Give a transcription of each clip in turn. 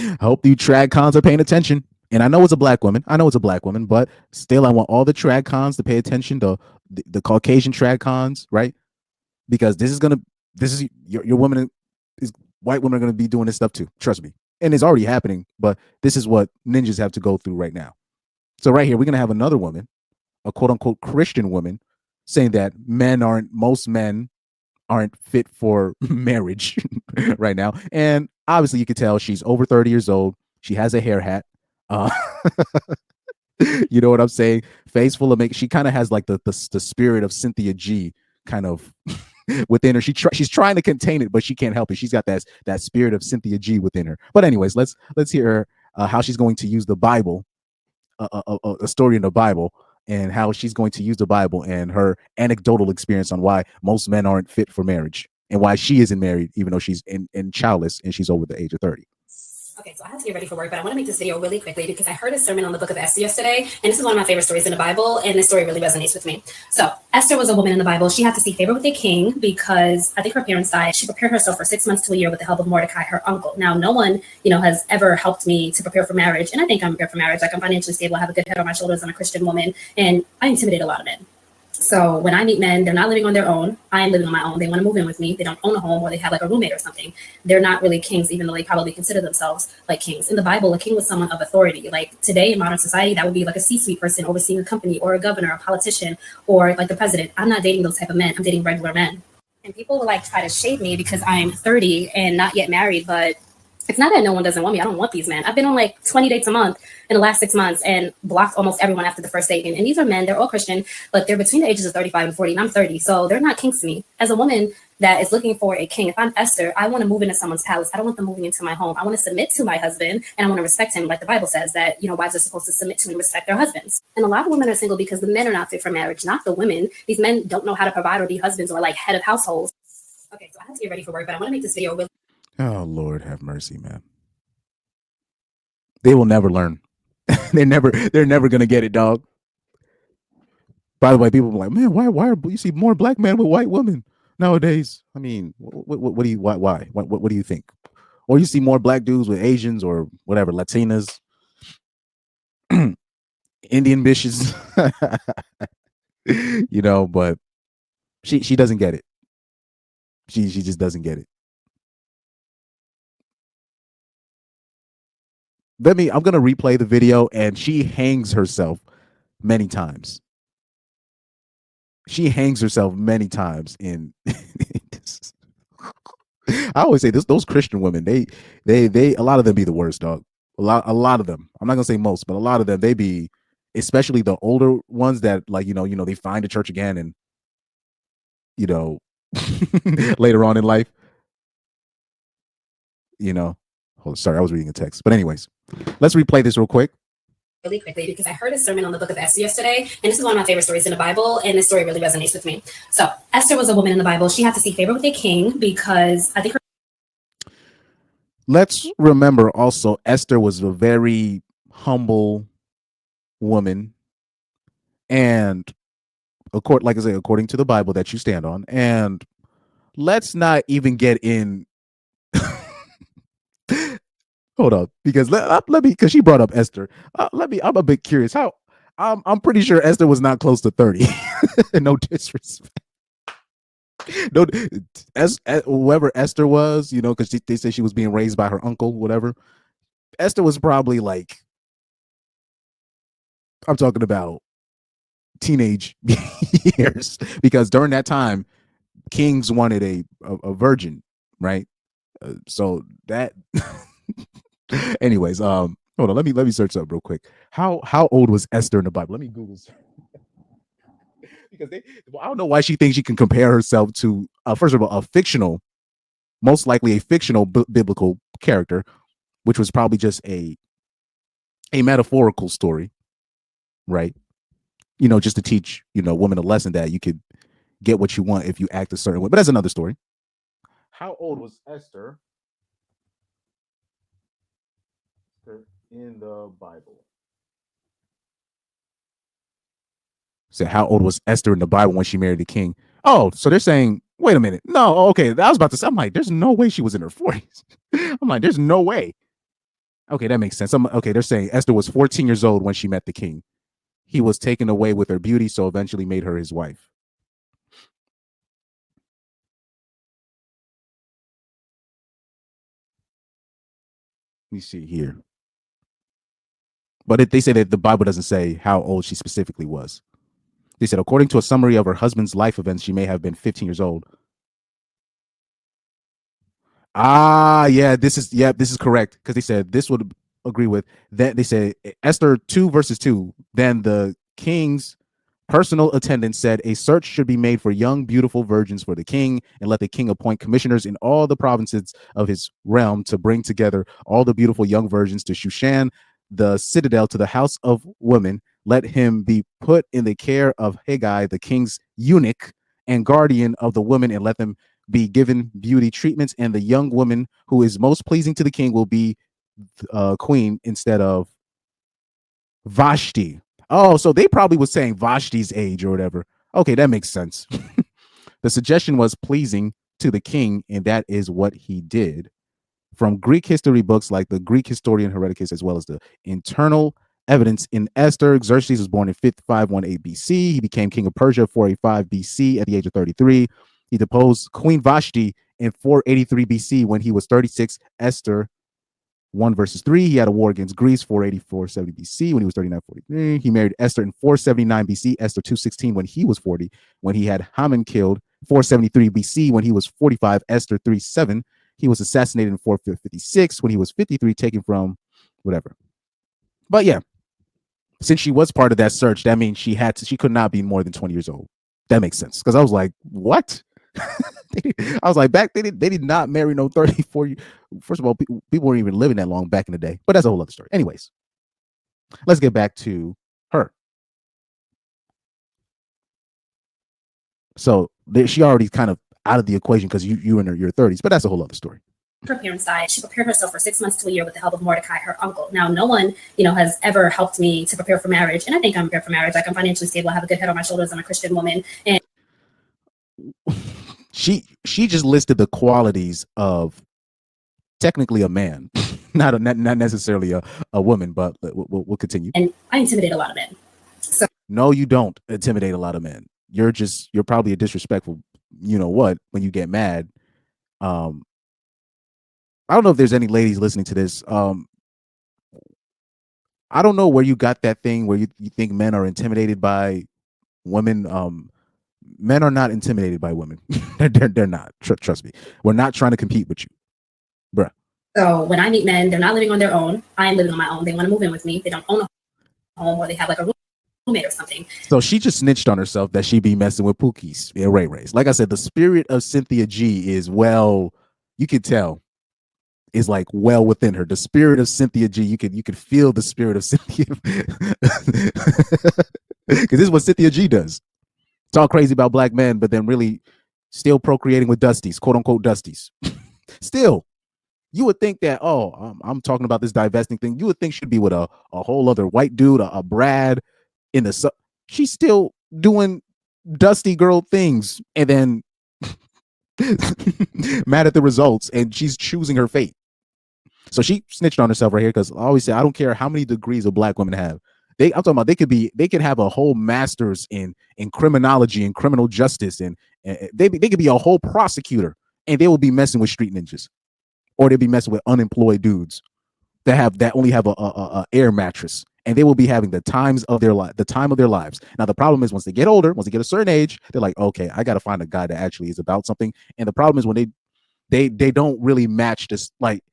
I hope you trad cons are paying attention. And I know it's a black woman. I know it's a black woman, but still, I want all the trad cons to pay attention to the Caucasian trad cons, right? Because this is your woman is white women are gonna be doing this stuff too. Trust me, and it's already happening. But this is what ninjas have to go through right now. So right here, we're gonna have another woman, a quote unquote Christian woman, saying that most men aren't fit for marriage right now. And obviously, you can tell she's over 30 years old. She has a hair hat. Uh, you know what I'm saying? Face full of make. She kind of has like the spirit of Cynthia G kind of within her. She's trying to contain it, but she can't help it. She's got that spirit of Cynthia G within her. But anyways, let's hear her, how she's going to use the Bible, a story in the Bible, and how she's going to use the Bible and her anecdotal experience on why most men aren't fit for marriage and why she isn't married, even though she's in childless and she's over the age of 30. Okay, so I have to get ready for work, but I want to make this video really quickly because I heard a sermon on the book of Esther yesterday, and this is one of my favorite stories in the Bible, and this story really resonates with me. So Esther was a woman in the Bible. She had to seek favor with the king because I think her parents died. She prepared herself for 6 months to a year with the help of Mordecai, her uncle. Now, no one, has ever helped me to prepare for marriage, and I think I'm prepared for marriage. Like, I'm financially stable, I have a good head on my shoulders, I'm a Christian woman, and I intimidate a lot of men. So when I meet men, they're not living on their own. I am living on my own. They want to move in with me. They don't own a home, or they have like a roommate or something. They're not really kings, even though they probably consider themselves like kings. In the Bible, a king was someone of authority. Like today in modern society, that would be like a C-suite person overseeing a company, or a governor, a politician, or like the president. I'm not dating those type of men. I'm dating regular men. And people will like try to shade me because I'm 30 and not yet married, but it's not that no one doesn't want me. I don't want these men. I've been on like 20 dates a month in the last 6 months and blocked almost everyone after the first date. And these are men, they're all Christian, but they're between the ages of 35 and 40, and I'm 30. So they're not kings to me. As a woman that is looking for a king, if I'm Esther, I want to move into someone's palace. I don't want them moving into my home. I want to submit to my husband, and I want to respect him. Like the Bible says that, wives are supposed to submit to and respect their husbands. And a lot of women are single because the men are not fit for marriage, not the women. These men don't know how to provide or be husbands or like head of households. Okay, so I have to get ready for work, but I want to make this video really. Oh, Lord have mercy, man. They will never learn. they're never gonna get it, dog. By the way, people are like, man, why are you see more black men with white women nowadays? I mean, what do you why what do you think? Or you see more black dudes with Asians or whatever, Latinas, Indian bitches, but she doesn't get it. She just doesn't get it. I'm gonna replay the video, and she hangs herself many times. She hangs herself many times in this. I always say this: those Christian women, they a lot of them be the worst, dog. A lot of them. I'm not gonna say most, but a lot of them, they be, especially the older ones that like they find a church again, and later on in life, sorry, I was reading a text, but anyways, let's replay this real quick. Really quickly because I heard a sermon on the book of Esther yesterday, and this is one of my favorite stories in the Bible, and this story really resonates with me. So Esther was a woman in the Bible. She had to seek favor with a king because I think Let's remember also, Esther was a very humble woman, and like I say, according to the Bible that you stand on, and let's not even get in. Hold up, because let me, because she brought up Esther. I'm a bit curious. How I'm pretty sure Esther was not close to 30. No disrespect. No, whoever Esther was, because they say she was being raised by her uncle, whatever. Esther was probably like, I'm talking about teenage years, because during that time, kings wanted a virgin, right? So that. Anyways, hold on. Let me search up real quick. How old was Esther in the Bible? Let me Google. Because I don't know why she thinks she can compare herself to, first of all, a fictional, most likely a fictional biblical character, which was probably just a metaphorical story, right? Just to teach women a lesson that you could get what you want if you act a certain way. But that's another story. How old was Esther in the Bible? So how old was Esther in the Bible when she married the king? Oh, so they're saying, wait a minute. No, okay. I was about to say, I'm like, there's no way she was in her 40s. I'm like, there's no way. Okay, that makes sense. Okay, they're saying Esther was 14 years old when she met the king. He was taken away with her beauty, so eventually made her his wife. Let me see here. But they say that the Bible doesn't say how old she specifically was. They said, according to a summary of her husband's life events, she may have been 15 years old. Yeah, this is correct, because they said this would agree with that. They said Esther 2 verses 2. Then the king's personal attendant said a search should be made for young, beautiful virgins for the king, and let the king appoint commissioners in all the provinces of his realm to bring together all the beautiful young virgins to Shushan, the citadel, to the house of women. Let him be put in the care of Haggai, the king's eunuch and guardian of the women, and let them be given beauty treatments. And the young woman who is most pleasing to the king will be queen instead of Vashti. Oh, so they probably was saying Vashti's age or whatever. Okay, that makes sense. The suggestion was pleasing to the king, and that is what he did. From Greek history books like the Greek historian Herodotus, as well as the internal evidence in Esther, Xerxes was born in 518 BC. He became king of Persia 485 BC at the age of 33. He deposed Queen Vashti in 483 BC when he was 36. Esther 1 verses 3. He had a war against Greece 484 70 BC when he was 39 43. He married Esther in 479 BC, Esther 216 when he was 40, when he had Haman killed 473 BC when he was 45, Esther 3:7. He was assassinated in 456 when he was 53, taken from whatever. But yeah, since she was part of that search, that means she could not be more than 20 years old. That makes sense, because I was like, what? I was like, they did not marry no 30, 40. First of all, people weren't even living that long back in the day, but that's a whole other story. Anyways, let's get back to her. So she already kind of out of the equation because you in your 30s, but that's a whole other story. Her parents died. She prepared herself for 6 months to a year with the help of Mordecai, her uncle. Now, no one, has ever helped me to prepare for marriage, and I think I'm prepared for marriage. Like, I'm financially stable. I have a good head on my shoulders. I'm a Christian woman, and she just listed the qualities of technically a man, not necessarily a woman, but we'll continue. And I intimidate a lot of men. So no, you don't intimidate a lot of men. You're probably a disrespectful, when you get mad. I don't know if there's any ladies listening to this. I don't know where you got that thing where you think men are intimidated by women. Men are not intimidated by women. they're not. Trust me. We're not trying to compete with you, bruh. So when I meet men, they're not living on their own. I'm living on my own. They want to move in with me. They don't own a home, or they have like a roommate or something. So she just snitched on herself that she be messing with Pookie's Ray Rays. Like I said, the spirit of Cynthia G is you can tell, is like well within her. The spirit of Cynthia G, you could feel the spirit of Cynthia, because this is what Cynthia G does. Talk crazy about black men, but then really still procreating with Dusties, quote unquote Dusties. Still, you would think that, I'm talking about this divesting thing. You would think she'd be with a whole other white dude, a Brad in the. She's still doing Dusty girl things, and then mad at the results, and she's choosing her fate. So she snitched on herself right here, because I always say I don't care how many degrees a black women have. I'm talking about they could have a whole master's in criminology and criminal justice, and they could be a whole prosecutor, and they will be messing with street ninjas, or they'll be messing with unemployed dudes that only have a air mattress, and they will be having the time of their lives. Now the problem is, once they get older, once they get a certain age, they're like, okay, I got to find a guy that actually is about something. And the problem is when they don't really match this. Like,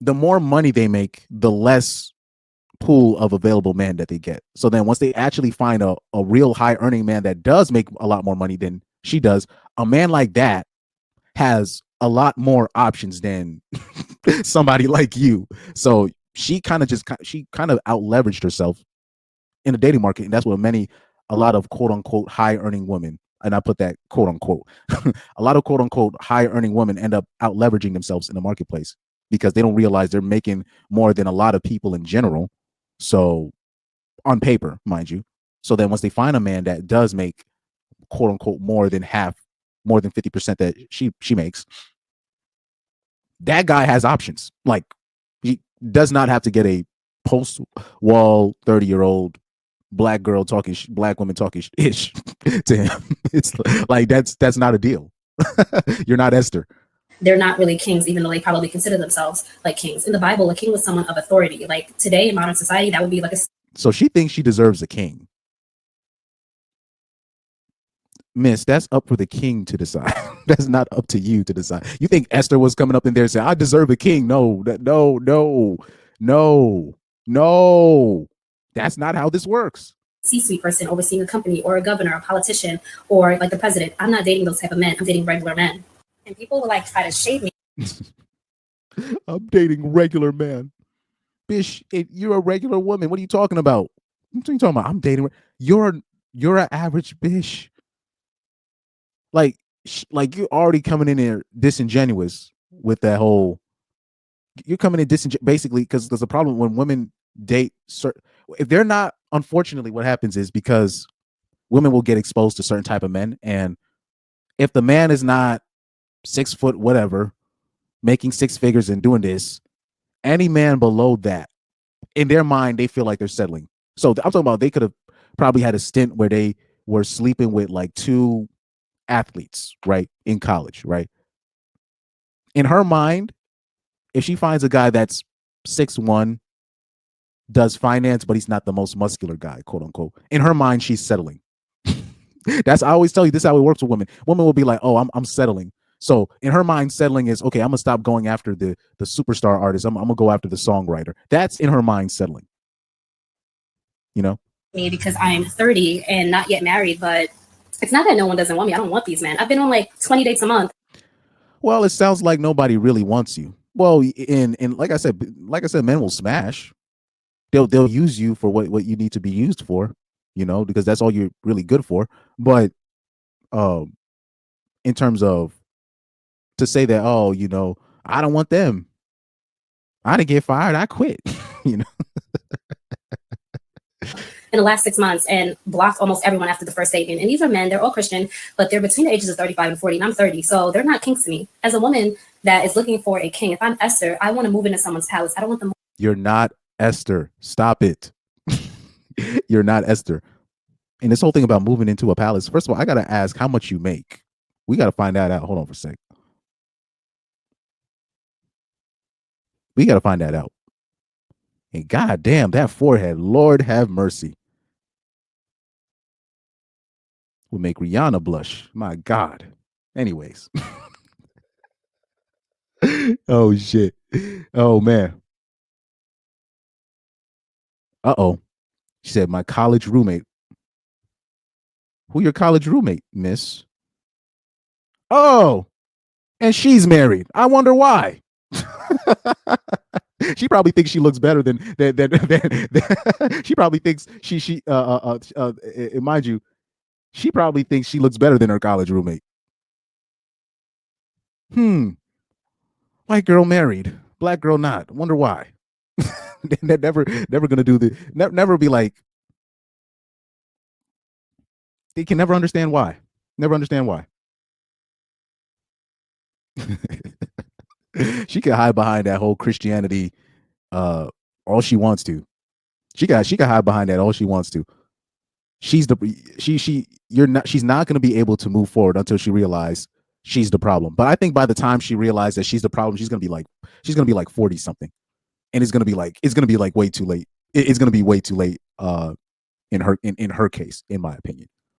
the more money they make, the less pool of available men that they get. So then once they actually find a real high earning man that does make a lot more money than she does, a man like that has a lot more options than somebody like you. So she kind of out leveraged herself in the dating market. And that's what a lot of quote unquote high earning women, and I put that quote unquote, a lot of quote unquote high earning women end up out leveraging themselves in the marketplace, because they don't realize they're making more than a lot of people in general. So on paper, mind you. So then once they find a man that does make quote unquote more than 50% that she makes, that guy has options. Like, does not have to get a post-wall 30-year-old black girl talking black woman talking ish to him. It's like that's not a deal. You're not Esther. They're not really kings, even though they probably consider themselves like kings. In the Bible, a king was someone of authority. Like today in modern society, that would be like a So she thinks she deserves a king. Miss, that's up for the king to decide. That's not up to you to decide. You think Esther was coming up in there saying, I deserve a king? No, no. That's not how this works. C-suite person overseeing a company, or a governor, a politician, or like the president. I'm not dating those type of men. I'm dating regular men. And people will like try to shade me. I'm dating regular men. Bitch, you're a regular woman. What are you talking about? What are you talking about? I'm dating. You're an average bitch. Like you're already coming in there disingenuous with that whole. You're coming in basically because there's a problem when women date. If they're not, unfortunately, what happens is because women will get exposed to certain type of men, and if the man is not 6 foot whatever, making six figures and doing this, any man below that, in their mind, they feel like they're settling. So I'm talking about they could have probably had a stint where they were sleeping with like 2 athletes, right, in college, right? In her mind, if she finds a guy that's 6'1", does finance, but he's not the most muscular guy, quote unquote, in her mind, she's settling. That's, I always tell you, this is how it works with women. Women will be like, oh, I'm settling. So in her mind, settling is, okay, I'm gonna stop going after the superstar artist. I'm gonna go after the songwriter. That's in her mind settling. You know? Me because I'm 30 and not yet married, but it's not that no one doesn't want me. I don't want these men. I've been on like 20 dates a month. Well, it sounds like nobody really wants you. Well, in like I said, men will smash. They'll use you for what you need to be used for, you know, because that's all you're really good for. But in terms of to say that, oh, you know, I don't want them. I didn't get fired. I quit. You know. In the last 6 months and blocked almost everyone after the first date. And these are men, they're all Christian, but they're between the ages of 35 and 40, and I'm 30. So they're not kings to me. As a woman that is looking for a king, if I'm Esther, I want to move into someone's palace. I don't want them. You're not Esther. Stop it. You're not Esther. And this whole thing about moving into a palace, first of all, I got to ask how much you make. We got to find that out. Hold on for a sec. We got to find that out. And goddamn, that forehead, Lord have mercy. Would make Rihanna blush. My God. Anyways. Oh, shit. Oh, man. Uh-oh. She said, my college roommate. Who your college roommate, miss? Oh, and she's married. I wonder why. She probably thinks she looks better than she probably thinks mind you, she probably thinks she looks better than her college roommate. White girl married, black girl not. Wonder why. They're never gonna do the never be like, they can never understand why. Never understand why. She can hide behind that whole Christianity all she wants to. She can hide behind that all she wants to. She's not going to be able to move forward until she realizes she's the problem. But I think by the time she realizes that she's the problem, she's going to be like 40 something. And it's going to be like way too late. It's going to be way too late in her case, in my opinion.